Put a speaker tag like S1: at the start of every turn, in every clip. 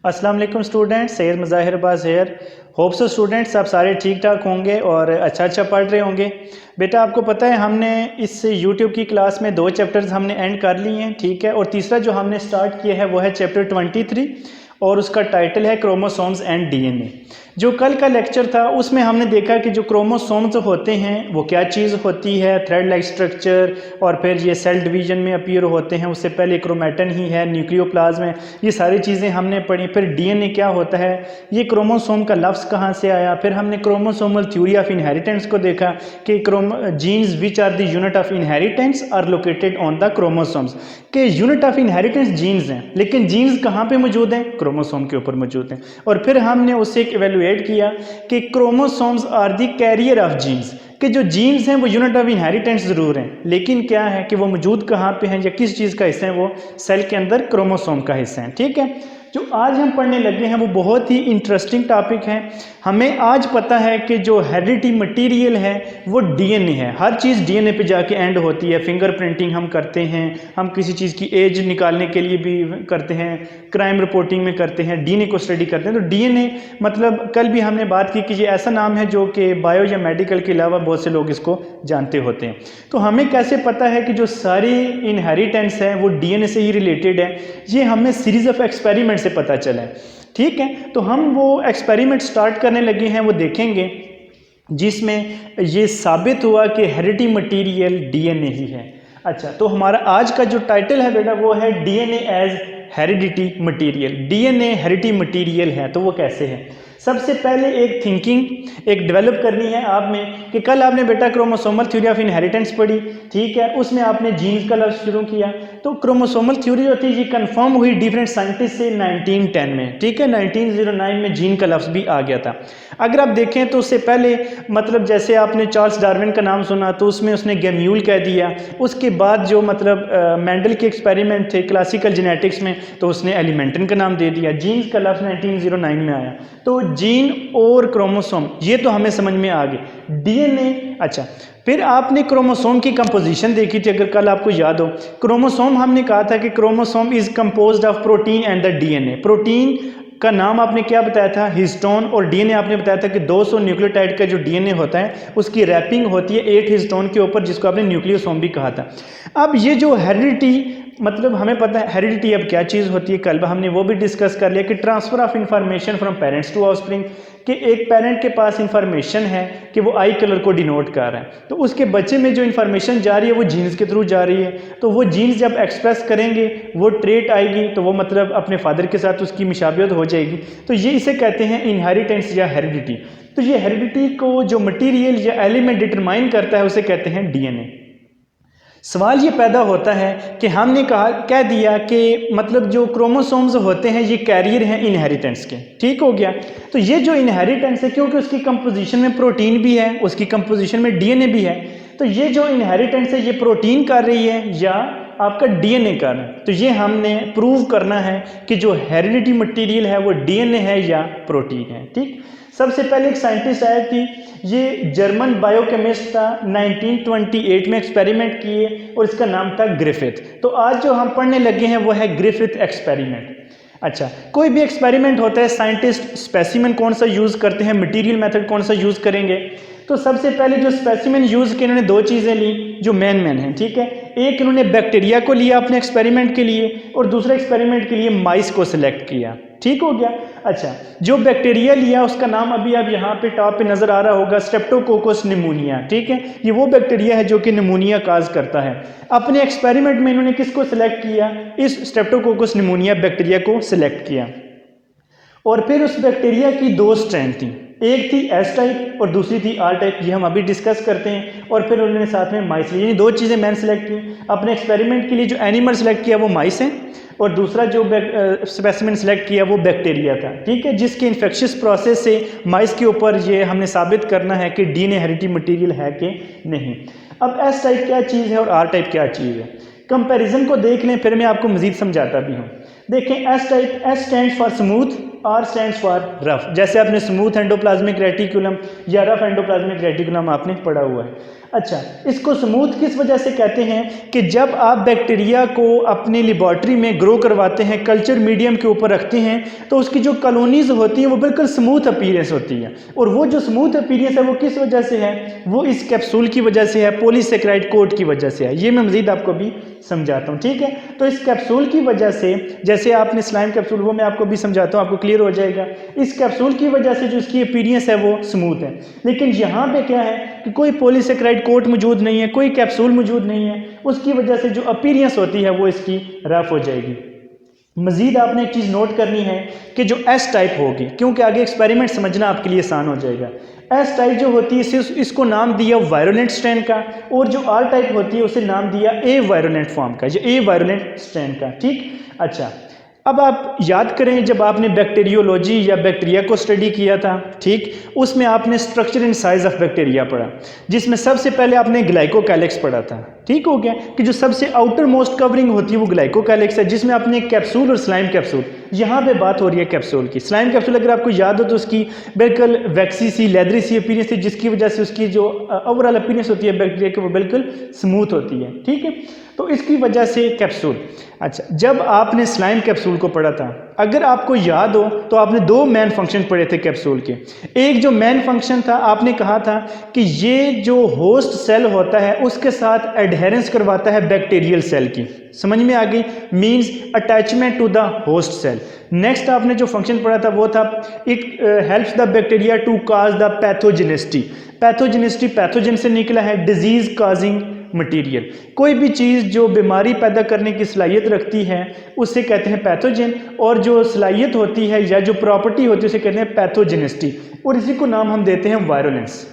S1: अस्सलाम वालेकुम student, Syed Mazahir Abbas here. Hope so students आप सारे ठीक ठाक होंगे और अच्छा पढ़ रहे होंगे। बेटा आपको पता है हमने इस यूट्यूब की क्लास में 2 चैप्टर्स हमने एंड कर लिए हैं, ठीक है। और तीसरा जो हमने स्टार्ट किया है वो है चैप्टर 23 और उसका टाइटल है क्रोमोसोम्स एंड डीएनए। जो कल का लेक्चर था उसमें हमने देखा कि जो क्रोमोसोम्स होते हैं वो क्या चीज़ होती है, थ्रेड लाइक स्ट्रक्चर, और फिर ये सेल डिवीजन में अपीयर होते हैं, उससे पहले क्रोमेटन ही है, न्यूक्लियोप्लाज्म है, ये सारी चीज़ें हमने पढ़ी। फिर डीएनए क्या होता है, ये क्रोमोसोम का लफ्ज़ कहाँ से आया, फिर हमने क्रोमोसोमल थ्योरी ऑफ इनहेरिटेंस को देखा कि genes which are the unit of inheritance are located on the chromosomes, के यूनिट ऑफ इनहेरिटेंस जीन्स हैं, लेकिन जीन्स कहाँ पे मौजूद हैं, क्रोमोसोम के ऊपर मौजूद हैं। और फिर हमने उससे एक इवेलुएट किया कि chromosomes are the carrier of genes, कि जो जीन्स हैं वो यूनिट ऑफ इनहेरिटेंस ज़रूर हैं, लेकिन क्या है कि वो मौजूद कहाँ पे हैं या किस चीज़ का हिस्सा है, वो सेल के अंदर क्रोमोसोम का हिस्सा है, ठीक है। जो आज हम पढ़ने लगे हैं वो बहुत ही इंटरेस्टिंग टॉपिक है। हमें आज पता है कि जो हेरिडिटी मटेरियल है वो डीएनए है। हर चीज़ डीएनए पे जाके एंड होती है। फिंगर प्रिंटिंग हम करते हैं, हम किसी चीज़ की एज निकालने के लिए भी करते हैं, क्राइम रिपोर्टिंग में करते हैं, डीएनए को स्टडी करते हैं। तो डीएनए मतलब कल भी हमने बात की कि ये ऐसा नाम है जो कि बायो या मेडिकल के अलावा बहुत से लोग इसको जानते होते हैं। तो हमें कैसे पता है कि जो सारी इनहेरिटेंस है वो डीएनए से ही रिलेटेड है, ये हमें सीरीज ऑफ एक्सपेरिमेंट से पता चला है, ठीक है। तो हम वो एक्सपेरिमेंट स्टार्ट करने लगे हैं, वो देखेंगे जिसमें ये साबित हुआ कि हेरिडिटी मटेरियल डीएनए ही है। अच्छा, तो हमारा आज का जो टाइटल है बेटा वो है DNA as heredity material. DNA heredity material है, तो वो कैसे है। सबसे पहले एक थिंकिंग एक डेवलप करनी है आप में कि कल आपने बेटा क्रोमोसोमल थ्योरी ऑफ इनहेरिटेंस पढ़ी, ठीक है। उसमें आपने जीन्स का लफ्ज़ शुरू किया। तो क्रोमोसोमल थ्योरी होती है, ये कंफर्म हुई डिफरेंट साइंटिस्ट से 1910 में, ठीक है। 1909 में जीन का लफ्ज़ भी आ गया था। अगर आप देखें तो उससे पहले मतलब जैसे आपने चार्ल्स डार्विन का नाम सुना तो उसमें उसने गेम्यूल कह दिया। उसके बाद जो मतलब मेंडल के एक्सपेरिमेंट थे क्लासिकल जेनेटिक्स में, तो उसने एलिमेंटन का नाम दे दिया। जीन्स का लफ्ज़ 1909 में आया। तो जीन और क्रोमोसोम ये तो हमें समझ में आ गए। डीएनए, अच्छा, फिर आपने क्रोमोसोम की कंपोजिशन देखी थी, अगर कल आपको याद हो। क्रोमोसोम हमने कहा था कि chromosome is composed of protein and the DNA. Protein का नाम आपने क्या बताया था, हिस्टोन, और डीएनए आपने बताया था कि 200 न्यूक्लियोटाइड का जो डीएनए होता है उसकी रैपिंग होती है 8 हिस्टोन के ऊपर, जिसको आपने न्यूक्लियोसोम भी कहा था। अब ये जो हेरिडिटी मतलब हमें पता है हेरिडिटी अब क्या चीज़ होती है, कल हमने वो भी डिस्कस कर लिया कि transfer of information from parents to offspring, कि एक पेरेंट के पास इंफॉर्मेशन है कि वो आई कलर को डिनोट कर रहा है, तो उसके बच्चे में जो इंफॉर्मेशन जा रही है वो जीन्स के थ्रू जा रही है। तो वो जीन्स जब एक्सप्रेस करेंगे वो ट्रेट आएगी, तो वो मतलब अपने फादर के साथ उसकी मुशाबियत हो जाएगी। तो ये इसे कहते हैं इनहेरिटेंस या हेरिडिटी। तो ये हेरिडिटी को जो मटीरियल या एलिमेंट डिटरमाइन करता है उसे कहते हैं डीएनए। सवाल ये पैदा होता है कि हमने कह दिया कि मतलब जो क्रोमोसोम्स होते हैं ये कैरियर हैं इनहेरिटेंस के, ठीक हो गया। तो ये जो इनहेरिटेंस है क्योंकि उसकी कंपोजिशन में प्रोटीन भी है, उसकी कंपोजिशन में डीएनए भी है, तो ये जो इनहेरिटेंस है ये प्रोटीन कर रही है या आपका डीएनए कर रहा है। तो ये हमने प्रूव करना है कि जो हेरिडिटी मटेरियल है वो डीएनए है या प्रोटीन है, ठीक। सबसे पहले एक साइंटिस्ट आया कि ये जर्मन बायोकेमिस्ट था, 1928 में एक्सपेरिमेंट किए और इसका नाम था ग्रिफिथ। तो आज जो हम पढ़ने लगे हैं वो है ग्रिफिथ एक्सपेरिमेंट। अच्छा, कोई भी एक्सपेरिमेंट होता है साइंटिस्ट स्पेसिमेन कौन सा यूज़ करते हैं, मटेरियल मेथड कौन सा यूज़ करेंगे। तो सबसे पहले जो स्पेसिमेन यूज़ किए इन्होंने 2 चीज़ें ली जो मेन हैं, ठीक है। एक इन्होंने बैक्टीरिया को लिया अपने एक्सपेरिमेंट के लिए और दूसरे एक्सपेरिमेंट के लिए माइस को सिलेक्ट किया, ठीक हो गया। अच्छा, जो बैक्टीरिया लिया उसका नाम अभी अब यहाँ पे टॉप पे नज़र आ रहा होगा, स्ट्रेप्टोकोकस निमोनिया, ठीक है। ये वो बैक्टीरिया है जो कि निमोनिया काज करता है। अपने एक्सपेरिमेंट में इन्होंने किसको सिलेक्ट किया, इस स्ट्रेप्टोकोकस निमोनिया बैक्टीरिया को सिलेक्ट किया। और फिर उस बैक्टीरिया की 2 स्ट्रेन थी, एक थी एस टाइप और दूसरी थी आर टाइप, ये हम अभी डिस्कस करते हैं। और फिर उन्होंने साथ में माइस ली, यानी 2 चीज़ें मैंने सेलेक्ट की। अपने एक्सपेरिमेंट के लिए जो एनिमल सेलेक्ट किया वो माइस है और दूसरा जो स्पेसिमेन सेलेक्ट किया वो बैक्टीरिया था, ठीक है, जिसके इन्फेक्शियस प्रोसेस से माइस के ऊपर ये हमने साबित करना है कि डीएनए हेरिडिटी मटेरियल है कि नहीं। अब एस टाइप क्या चीज़ है और आर टाइप क्या चीज़ है, कंपैरिजन को देख लें फिर मैं आपको मजीद समझाता भी हूँ। देखें S type, S stands for smooth, R stands for rough, जैसे आपने स्मूथ एंडोप्लाज्मिक रेटिकुलम या रफ एंडोप्लाज्मिक रेटिकुलम आपने पढ़ा हुआ है। अच्छा, इसको स्मूथ किस वजह से कहते हैं कि जब आप बैक्टीरिया को अपनी लेबॉर्ट्री में ग्रो करवाते हैं, कल्चर मीडियम के ऊपर रखते हैं, तो उसकी जो कॉलोनीज होती हैं वो बिल्कुल स्मूथ अपीयरेंस होती है। और वो जो स्मूथ अपीयरेंस है वो किस वजह से है? वो इस कैप्सूल की वजह से है, पॉलीसेकेराइड कोट की वजह से है। ये मैं मज़ीद आपको भी समझाता हूँ, ठीक है। तो इस कैप्सूल की वजह से, जैसे आपने स्लाइम कैप्सूल, वो मैं आपको भी समझाता हूँ, आपको क्लियर हो जाएगा। इस कैप्सूल की वजह से जो इसकी अपीयरेंस है वो स्मूथ है। लेकिन यहाँ पे क्या है कि कोई पॉलीसेकेराइड कोट मौजूद नहीं है, कोई कैप्सूल मौजूद नहीं है, उसकी वजह से जो अपीयरेंस होती है वो इसकी रफ हो जाएगी। मजीद आपने एक चीज़ नोट करनी है कि जो एस टाइप होगी, क्योंकि आगे एक्सपेरिमेंट समझना आपके लिए आसान हो जाएगा। एस टाइप जो होती है इसको नाम दिया वायरोलेंट स्ट्रेन का, और जो आर टाइप होती है उसे नाम दिया ए वायरोलेंट फॉर्म का, जो ए वायरोलेंट स्ट्रेन का, ठीक। अच्छा, अब आप याद करें जब आपने बैक्टीरियोलॉजी या बैक्टीरिया को स्टडी किया था, ठीक, उसमें आपने structure and size of bacteria पढ़ा, जिसमें सबसे पहले आपने ग्लाइकोकैलिक्स पढ़ा था, ठीक हो गया, कि जो सबसे आउटर मोस्ट कवरिंग होती है वो ग्लाइकोकैलिक्स है, जिसमें आपने कैप्सूल और स्लाइम कैप्सूल, यहाँ पे बात हो रही है कैप्सूल की। स्लाइम कैप्सूल अगर आपको याद हो तो उसकी बिल्कुल वैक्सी सी लेदरी सी अपीयरेंस थी, जिसकी वजह से उसकी जो ओवरऑल अपीयरेंस होती है बैक्टीरिया की वो बिल्कुल स्मूथ होती है, ठीक है। तो इसकी वजह से कैप्सूल। अच्छा, जब आपने स्लाइम कैप्सूल को पढ़ा था, अगर आपको याद हो तो आपने दो मेन फंक्शन पढ़े थे कैप्सूल के। एक जो मेन फंक्शन था, आपने कहा था कि ये जो होस्ट सेल होता है उसके साथ एडहेरेंस करवाता है बैक्टीरियल सेल की, समझ में आ गई, means attachment to the host cell. Next आपने जो फंक्शन पढ़ा था वो था it helps the bacteria to cause the pathogenicity. Pathogenicity pathogen से निकला है, डिजीज काजिंग मटीरियल। कोई भी चीज़ जो बीमारी पैदा करने की सलाहियत रखती है उसे कहते हैं पैथोजन, और जो सलाहियत होती है या जो प्रॉपर्टी होती है उसे कहते हैं पैथोजेनिसिटी, और इसी को नाम हम देते हैं वायरुलेंस,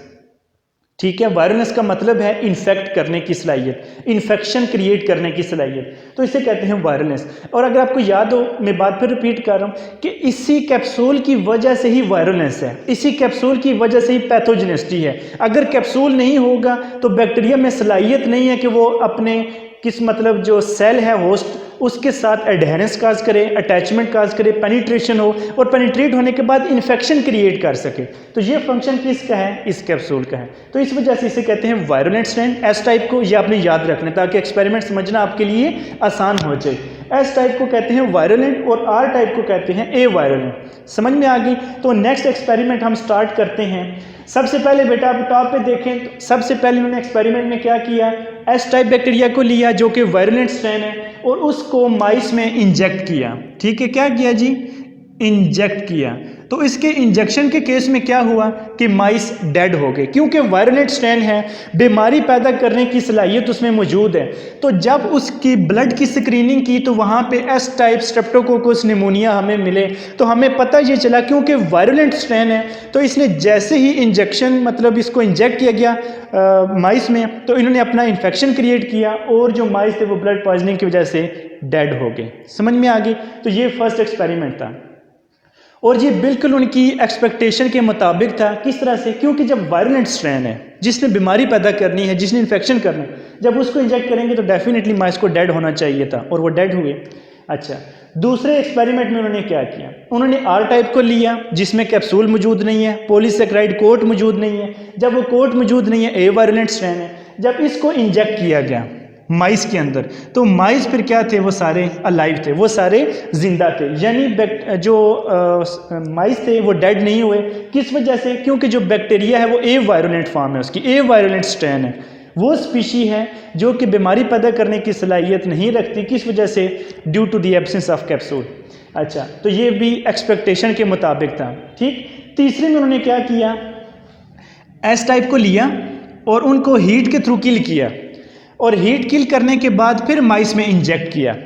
S1: ठीक है। वायरुलेंस का मतलब है इन्फेक्ट करने की सलाहियत, इन्फेक्शन क्रिएट करने की सलाहियत, तो इसे कहते हैं वायरुलेंस। और अगर आपको याद हो, मैं बात फिर रिपीट कर रहा हूँ कि इसी कैप्सूल की वजह से ही वायरुलेंस है, इसी कैप्सूल की वजह से ही पैथोजेनिसिटी है। अगर कैप्सूल नहीं होगा तो बैक्टीरिया में सलाहियत नहीं है कि वो अपने किस मतलब जो सेल है होस्ट उसके साथ एडहेरेंस काज करे, अटैचमेंट काज करे, पेनिट्रेशन हो, और पेनिट्रेट होने के बाद इन्फेक्शन क्रिएट कर सके। तो ये फंक्शन किसका है? इस कैप्सूल का है। तो इस वजह से इसे कहते हैं वायरुलेंट स्ट्रेन। एस टाइप को ये आपने याद रखना ताकि एक्सपेरिमेंट समझना आपके लिए आसान हो जाए। एस टाइप को कहते हैं वायरुलेंट और आर टाइप को कहते हैं ए वायरुलेंट। समझ में आ गई? तो नेक्स्ट एक्सपेरिमेंट हम स्टार्ट करते हैं। सबसे पहले बेटा आप टॉप पे देखें तो सबसे पहले उन्होंने एक्सपेरिमेंट में क्या किया, एस टाइप बैक्टीरिया को लिया जो कि वायरुलेंट स्ट्रेन है और उसको माइस में इंजेक्ट किया। ठीक है, क्या किया जी? इंजेक्ट किया। तो इसके इंजेक्शन के केस में क्या हुआ कि माइस डेड हो गए, क्योंकि वायरुलेंट स्ट्रेन है, बीमारी पैदा करने की सलाहियत उसमें मौजूद है। तो जब उसकी ब्लड की स्क्रीनिंग की तो वहाँ पे एस टाइप स्ट्रेप्टोकोकस निमोनिया हमें मिले। तो हमें पता ये चला क्योंकि वायरुलेंट स्ट्रेन है, तो इसने जैसे ही इंजेक्शन मतलब इसको इंजेक्ट किया गया माइस में, तो इन्होंने अपना इन्फेक्शन क्रिएट किया और जो माइस थे वो ब्लड पॉइजनिंग की वजह से डेड हो गए। समझ में आ गई? तो ये फर्स्ट एक्सपेरिमेंट था और ये बिल्कुल उनकी एक्सपेक्टेशन के मुताबिक था। किस तरह से? क्योंकि जब वायरुलेंट स्ट्रेन है जिसने बीमारी पैदा करनी है, जिसने इन्फेक्शन करना है, जब उसको इंजेक्ट करेंगे तो डेफिनेटली माइस को डेड होना चाहिए था और वो डेड हुए। अच्छा, दूसरे एक्सपेरिमेंट में उन्होंने क्या किया, उन्होंने आर टाइप को लिया जिसमें कैप्सूल मौजूद नहीं है, पॉलीसेकेराइड कोट मौजूद नहीं है। जब वो कोट मौजूद नहीं है, ए वायरुलेंट स्ट्रेन है। जब इसको इंजेक्ट किया गया माइस के अंदर, तो माइस फिर क्या थे? वो सारे अलाइव थे, वो सारे जिंदा थे, यानी जो माइस थे वो डेड नहीं हुए। किस वजह से? क्योंकि जो बैक्टीरिया है वो ए वायरुलेंट फॉर्म है, उसकी ए वायरुलेंट स्ट्रेन है, वो स्पीशी है जो कि बीमारी पैदा करने की सलाहियत नहीं रखती। किस वजह से? Due to the absence of capsule. अच्छा, तो ये भी एक्सपेक्टेशन के मुताबिक था। ठीक, तीसरे में उन्होंने क्या किया, एस टाइप को लिया और उनको हीट के थ्रू किल किया और हीट किल करने के बाद फिर माइस में इंजेक्ट किया।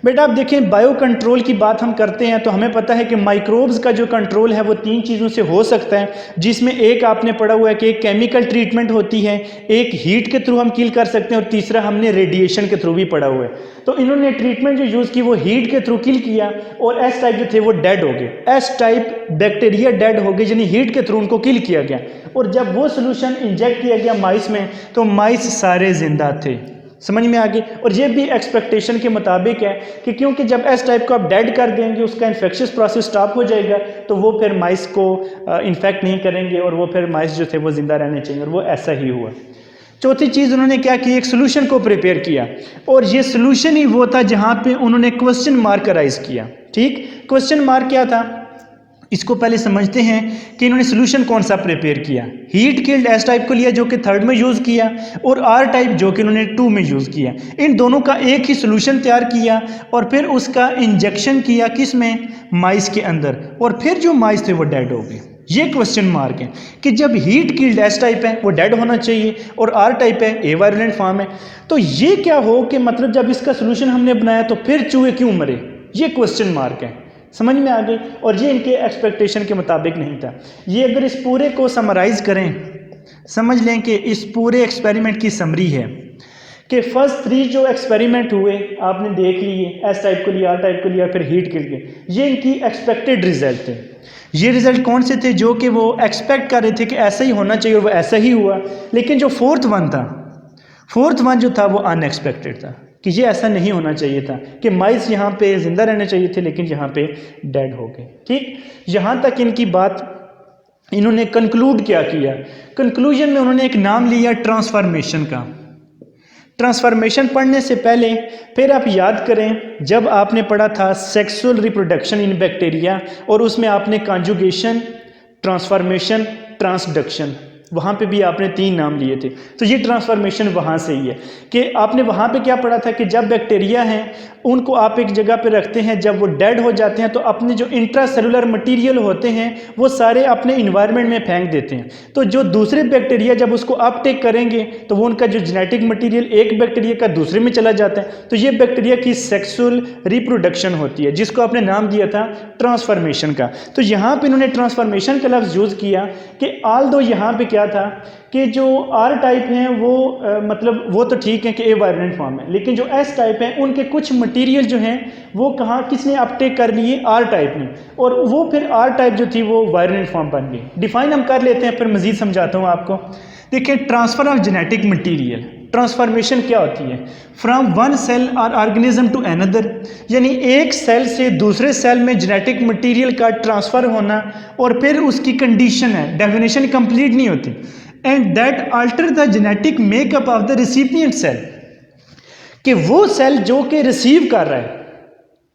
S1: बेटा आप देखें, बायो कंट्रोल की बात हम करते हैं तो हमें पता है कि माइक्रोब्स का जो कंट्रोल है वो तीन चीज़ों से हो सकता है, जिसमें एक आपने पढ़ा हुआ है कि एक केमिकल ट्रीटमेंट होती है, एक हीट के थ्रू हम किल कर सकते हैं और तीसरा हमने रेडिएशन के थ्रू भी पढ़ा हुआ है। तो इन्होंने ट्रीटमेंट जो यूज़ की वो हीट के थ्रू किल किया और एस टाइप जो थे वो डेड हो गए। एस टाइप बैक्टीरिया डेड हो गए, यानी हीट के थ्रू उनको किल किया गया। और जब वो सोल्यूशन इंजेक्ट किया गया माइस में तो माइस सारे जिंदा थे। समझ में आ गई। और ये भी एक्सपेक्टेशन के मुताबिक है कि क्योंकि जब एस टाइप को आप डेड कर देंगे उसका इन्फेक्शियस प्रोसेस स्टॉप हो जाएगा, तो वो फिर माइस को इन्फेक्ट नहीं करेंगे और वो फिर माइस जो थे वो ज़िंदा रहने चाहिए, और वो ऐसा ही हुआ। चौथी चीज़ उन्होंने क्या की, एक सोल्यूशन को प्रिपेयर किया, और ये सोल्यूशन ही वो था जहाँ पे उन्होंने क्वेश्चन मार्क राइज किया। ठीक, क्वेश्चन मार्क क्या था, इसको पहले समझते हैं कि इन्होंने सोल्यूशन कौन सा प्रिपेयर किया। हीट किल्ड एस टाइप को लिया जो कि 3rd में यूज़ किया, और आर टाइप जो कि इन्होंने 2 में यूज़ किया। इन दोनों का एक ही सोल्यूशन तैयार किया और फिर उसका इंजेक्शन किया किस में, माइस के अंदर, और फिर जो माइस थे वो डेड हो गए। ये क्वेश्चन मार्क है कि जब हीट किल्ड एस टाइप है वो डेड होना चाहिए और आर टाइप है ए वायरुलेंट फॉर्म है, तो ये क्या हो कि मतलब जब इसका सोल्यूशन हमने बनाया तो फिर चूहे क्यों मरे, ये क्वेश्चन मार्क है। समझ में आ गई। और ये इनके एक्सपेक्टेशन के मुताबिक नहीं था। ये अगर इस पूरे को समराइज करें, समझ लें कि इस पूरे एक्सपेरिमेंट की समरी है कि फर्स्ट 3 जो एक्सपेरिमेंट हुए आपने देख लिए, एस टाइप को लिया, आर टाइप को लिया, फिर हीट किल्ड के, ये इनकी एक्सपेक्टेड रिजल्ट थे। ये रिजल्ट कौन से थे, जो कि वो एक्सपेक्ट कर रहे थे कि ऐसा ही होना चाहिए और वो ऐसा ही हुआ। लेकिन जो फोर्थ वन जो था वो अनएक्सपेक्टेड था कि ये ऐसा नहीं होना चाहिए था कि माइस यहाँ पे जिंदा रहने चाहिए थे लेकिन यहाँ पे डेड हो गए। ठीक, यहाँ तक इनकी बात इन्होंने कंक्लूड क्या किया, कंक्लूजन में उन्होंने एक नाम लिया ट्रांसफॉर्मेशन का। ट्रांसफॉर्मेशन पढ़ने से पहले फिर आप याद करें जब आपने पढ़ा था सेक्सुअल रिप्रोडक्शन इन बैक्टीरिया, और उसमें आपने कॉन्जुगेशन, ट्रांसफॉर्मेशन, ट्रांसडक्शन, वहाँ पे भी आपने 3 नाम लिए थे। तो ये ट्रांसफॉर्मेशन वहाँ से ही है कि आपने वहाँ पे क्या पढ़ा था कि जब बैक्टीरिया हैं उनको आप एक जगह पे रखते हैं, जब वो डेड हो जाते हैं तो अपने जो इंट्रासेलुलर मटेरियल होते हैं वो सारे अपने इन्वायरमेंट में फेंक देते हैं। तो जो दूसरे बैक्टीरिया जब उसको अपटेक करेंगे तो वो उनका जो जेनेटिक मटेरियल एक बैक्टीरिया का दूसरे में चला जाता है। तो ये बैक्टीरिया की सेक्सुअल रिप्रोडक्शन होती है जिसको आपने नाम दिया था ट्रांसफॉर्मेशन का। तो यहाँ पर इन्होंने ट्रांसफॉर्मेशन का लफ्ज़ यूज़ किया कि आल दो यहाँ पर क्या था कि जो आर टाइप हैं वो मतलब वो तो ठीक है कि ए वायरुलेंट फॉर्म है, लेकिन जो एस टाइप हैं उनके कुछ मटेरियल जो हैं वो कहाँ किसने अपटेक कर लिए, आर टाइप ने, और वो फिर आर टाइप जो थी वो वायरुलेंट फॉर्म बन गई। डिफाइन हम कर लेते हैं फिर मजीद समझाता हूँ आपको। देखिए, transfer of genetic material, transformation क्या होती है, फ्रॉम वन सेल और ऑर्गेनिज्म टू अनदर, यानी एक सेल से दूसरे सेल में जेनेटिक मटेरियल का ट्रांसफ़र होना, और फिर उसकी कंडीशन है, डेफिनेशन कंप्लीट नहीं होती, and that alter the genetic makeup of the recipient cell, कि वो सेल जो कि रिसीव कर रहा है,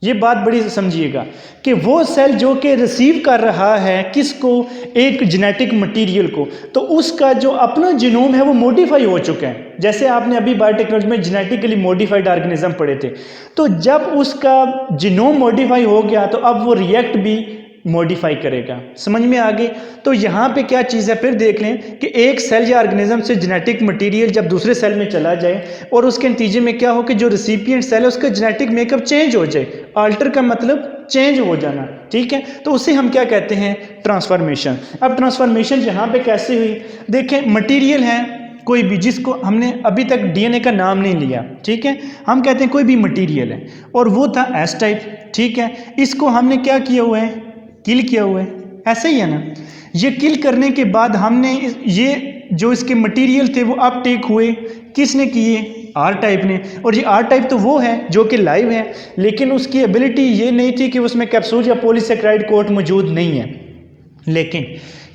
S1: ये बात बड़ी समझिएगा कि वो सेल जो कि रिसीव कर रहा है किसको, एक जेनेटिक मटेरियल को, तो उसका जो अपना जीनोम है वो मॉडिफाई हो चुका है। जैसे आपने अभी बायोटेक्नोलॉजी में जेनेटिकली मॉडिफाइड ऑर्गेनिज्म पढ़े थे, तो जब उसका जीनोम मॉडिफाई हो गया तो अब वो रिएक्ट भी मॉडिफाई करेगा। समझ में आ गई। तो यहाँ पे क्या चीज़ है, फिर देख लें कि एक सेल या ऑर्गेनिज्म से जेनेटिक मटेरियल जब दूसरे सेल में चला जाए और उसके नतीजे में क्या हो कि जो रिसिपिएंट सेल है उसका जेनेटिक मेकअप चेंज हो जाए। अल्टर का मतलब चेंज हो जाना, ठीक है, तो उसे हम क्या कहते हैं, ट्रांसफॉर्मेशन। अब ट्रांसफॉर्मेशन यहाँ पे कैसे हुई, देखें, मटीरियल है कोई भी जिसको हमने अभी तक डीएनए का नाम नहीं लिया, ठीक है, हम कहते हैं कोई भी मटीरियल है, और वो था एस टाइप, ठीक है, इसको हमने क्या किया हुआ है, किल किया हुआ है, ऐसा ही है ना। ये किल करने के बाद हमने ये जो इसके मटेरियल थे वो अपटेक हुए, किसने किए, आर टाइप ने। और ये आर टाइप तो वो है जो कि लाइव है, लेकिन उसकी एबिलिटी ये नहीं थी कि उसमें कैप्सूल या पॉलीसेकेराइड कोट मौजूद नहीं है। लेकिन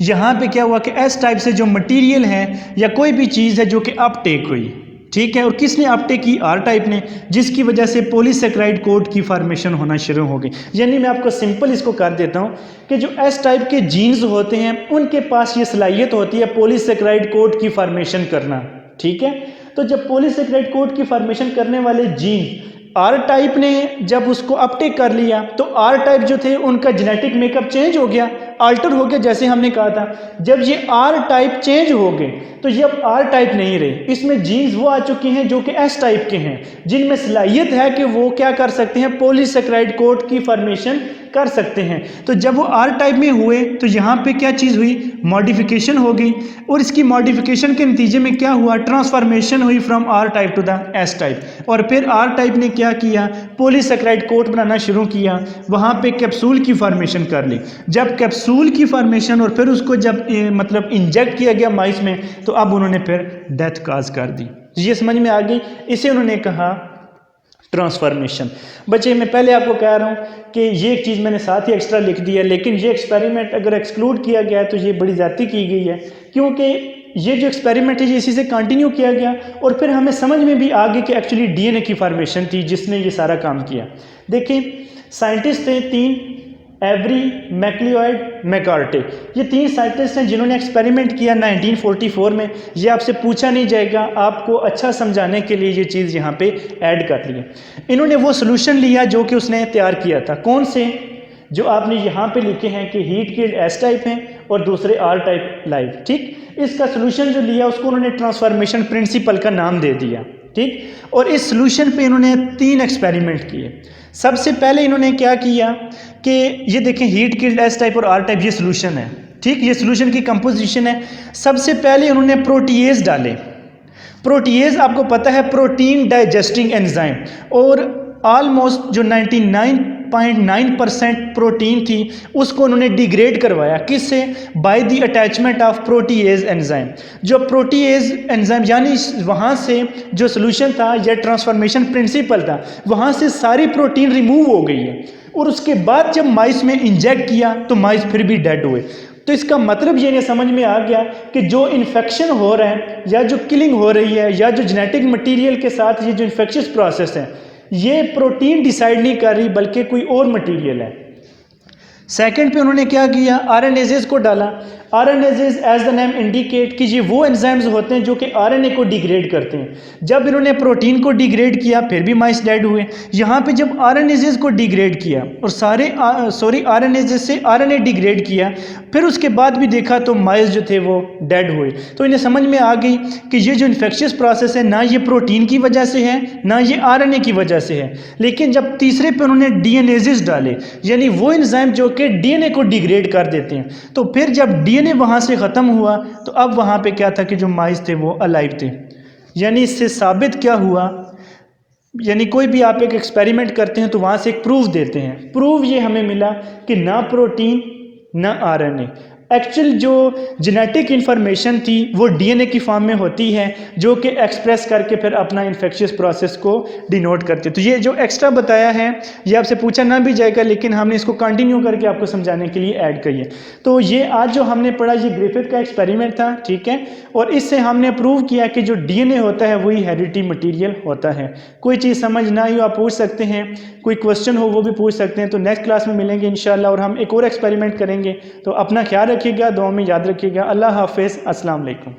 S1: यहाँ पे क्या हुआ कि एस टाइप से जो मटेरियल है या कोई भी चीज़ है जो कि अपटेक हुई, ठीक है, और किसने अपटेक की, आर टाइप ने, जिसकी वजह से पॉलीसेकेराइड कोट की फॉर्मेशन होना शुरू हो गई। यानी मैं आपको सिंपल इसको कर देता हूँ कि जो एस टाइप के जीन्स होते हैं उनके पास ये सलाहियत होती है पॉलीसेकेराइड कोट की फॉर्मेशन करना, ठीक है। तो जब पॉलीसेकेराइड कोट की फॉर्मेशन करने वाले जीन आर टाइप ने जब उसको अपटेक कर लिया तो आर टाइप जो थे उनका जेनेटिक मेकअप चेंज हो गया, अल्टर हो गया, जैसे हमने कहा था। जब ये आर टाइप चेंज हो गए तो ये अब आर टाइप नहीं रहे, इसमें जीन्स वो आ चुके हैं जो कि एस टाइप के हैं, जिनमें सलाहियत है कि वो क्या कर सकते हैं, पॉलीसेकेराइड कोट की फॉर्मेशन कर सकते हैं। तो जब वो आर टाइप में हुए तो यहाँ पे क्या चीज़ हुई, मॉडिफिकेशन हो गई, और इसकी मॉडिफिकेशन के नतीजे में क्या हुआ, ट्रांसफॉर्मेशन हुई from R type to the S type. और फिर आर टाइप ने क्या किया, पॉलीसेकेराइड कोट बनाना शुरू किया, वहाँ पे कैप्सूल की फॉर्मेशन कर ली। जब कैप्सूल की फॉर्मेशन और फिर उसको जब मतलब इंजेक्ट किया गया माइस में, तो अब उन्होंने फिर डेथ काज कर दी। ये समझ में आ गई। इसे उन्होंने कहा ट्रांसफॉर्मेशन। बच्चे मैं पहले आपको कह रहा हूँ कि ये एक चीज़ मैंने साथ ही एक्स्ट्रा लिख दी है, लेकिन ये एक्सपेरिमेंट अगर एक्सक्लूड किया गया है तो ये बड़ी ज़्यादती की गई है, क्योंकि ये जो एक्सपेरिमेंट है ये इसी से कंटिन्यू किया गया और फिर हमें समझ में भी आ गया कि एक्चुअली डीएनए की फॉर्मेशन थी जिसने ये सारा काम किया। देखिए साइंटिस्ट थे 3, एवरी, मैक्लिओड, मैककार्टे। ये 3 साइंटिस्ट हैं जिन्होंने एक्सपेरिमेंट किया 1944 में। ये आपसे पूछा नहीं जाएगा, आपको अच्छा समझाने के लिए ये चीज़ यहाँ पे ऐड कर ली है। इन्होंने वो सोल्यूशन लिया जो कि उसने तैयार किया था। कौन से? जो आपने यहाँ पे लिखे हैं कि हीट किल्ड एस टाइप हैं और दूसरे आर टाइप लाइव। ठीक, इसका सोल्यूशन जो लिया उसको उन्होंने ट्रांसफॉर्मेशन प्रिंसिपल का नाम दे दिया। ठीक, और इस सोल्यूशन पे इन्होंने 3 एक्सपेरिमेंट किए। सबसे पहले इन्होंने क्या किया कि ये देखें हीट किल्ड एस टाइप और आर टाइप ये सोल्यूशन है। ठीक, ये सोल्यूशन की कंपोजिशन है। सबसे पहले उन्होंने प्रोटीएज डाले। प्रोटीएज आपको पता है प्रोटीन डाइजेस्टिंग एंजाइम, और ऑलमोस्ट जो 99.9% प्रोटीन थी उसको उन्होंने डिग्रेड करवाया। किससे? By the attachment of protease enzyme. जो प्रोटीएज एंजाइम यानी वहाँ से जो सोल्यूशन था या ट्रांसफॉर्मेशन प्रिंसिपल था वहाँ से सारी प्रोटीन रिमूव हो गई है, और उसके बाद जब माइस में इंजेक्ट किया तो माइस फिर भी डेड हुए। तो इसका मतलब ये समझ में आ गया कि जो इन्फेक्शन हो रहा है या जो किलिंग हो रही है या जो जेनेटिक मटेरियल के साथ ये जो इन्फेक्शियस प्रोसेस है ये प्रोटीन डिसाइड नहीं कर रही बल्कि कोई और मटेरियल है। सेकंड पे उन्होंने क्या किया? आरएनएजेस को डाला। आरएनएजेस एज द नेम इंडिकेट कि ये वो एंजाइम्स होते हैं जो कि आरएनए को डिग्रेड करते हैं। जब इन्होंने प्रोटीन को डिग्रेड किया फिर भी माइस डेड हुए। यहाँ पे जब आरएनएजेस को डिग्रेड किया और आरएनएजेस से आरएनए डिग्रेड किया फिर उसके बाद भी देखा तो माइस जो थे वो डेड हुए। तो इन्हें समझ में आ गई कि ये जो इन्फेक्शियस प्रोसेस है ना ये प्रोटीन की वजह से है ना ये आरएनए की वजह से है। लेकिन जब तीसरे पे उन्होंने डीएनएजेस डाले यानी वो एंजाइम जो कि डीएनए को डिग्रेड कर देते हैं, तो फिर जब डीएनए वहाँ से ख़त्म हुआ तो अब वहाँ पे क्या था कि जो माइस थे वो अलाइव थे। यानी इससे साबित क्या हुआ, यानी कोई भी आप एक एक्सपेरिमेंट करते हैं तो वहाँ से एक प्रूफ देते हैं। प्रूफ ये हमें मिला कि ना प्रोटीन ना आरएनए, एक्चुअल जो जेनेटिक इन्फॉर्मेशन थी वो डीएनए की फॉर्म में होती है जो कि एक्सप्रेस करके फिर अपना इन्फेक्शियस प्रोसेस को डिनोट करते। तो ये जो एक्स्ट्रा बताया है ये आपसे पूछा ना भी जाएगा लेकिन हमने इसको कंटिन्यू करके आपको समझाने के लिए ऐड किया। तो ये आज जो हमने पढ़ा ये ग्रिफिथ का एक्सपेरिमेंट था, ठीक है, और इससे हमने प्रूव किया कि जो डीएनए होता है वही हेरिडिटी मटीरियल होता है। कोई चीज़ समझ ना आई हो आप पूछ सकते हैं, कोई क्वेश्चन हो वो भी पूछ सकते हैं। तो नेक्स्ट क्लास में मिलेंगे इंशाल्लाह और हम एक और एक्सपेरिमेंट करेंगे। तो अपना ख्याल रखिएगा, दुआ में याद रखिएगा। अल्लाह हाफिज़, अस्सलाम वालेकुम।